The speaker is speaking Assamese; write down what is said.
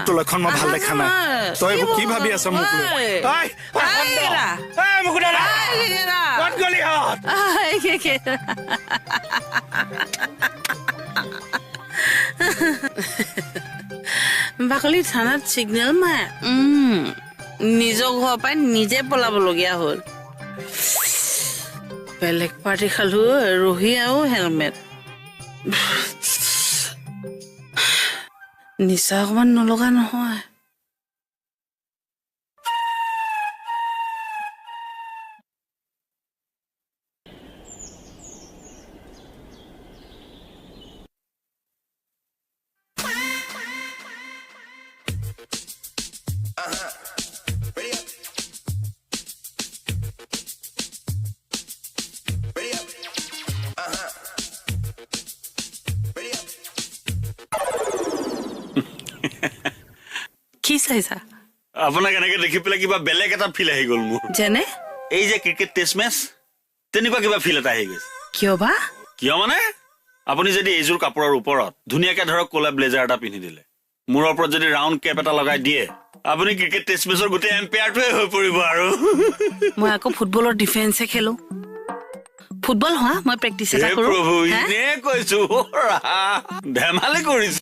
তোৰ লক্ষণ মই ভাল দেখা নাই তই এইবোৰ কি ভাবি আছ মোক বাকলি থানাত চিগনেল মাৰে নিজৰ ঘৰৰ পৰাই নিজে পলাবলগীয়া হ'ল বেলেগ পাৰ্টি খালো ৰহি আৰু হেলমেট নিচা অকমান নলগা নহয় কি চাইছা আপোনাক এনেকে দেখি পেলাই কিবা বেলেগ এটা ফিল আহি গ'ল মোৰ যেনে এই যে ক্ৰিকেট টেষ্ট মেচ তেনেকুৱা কিবা ফিল এটা আহি গৈছে কিয় বা কিয় মানে আপুনি যদি এইযোৰ কাপোৰৰ ওপৰত ধুনীয়াকে ধৰক ক'লা ব্লেজাৰ এটা পিন্ধি দিলে মূৰৰ ওপৰত যদি ৰাউণ্ড কেপ এটা লগাই দিয়ে আপুনি ক্ৰিকেট টেষ্ট মেচৰ গোটেই এম্পায়াৰটোৱে হৈ পৰিব আৰু মই আকৌ ফুটবলৰ ডিফেন্সে খেলো ফুটবল হোৱা মই প্ৰেক্টিচ এটা কৰো প্ৰভু ইনে কৈছো ধেমালি কৰিছো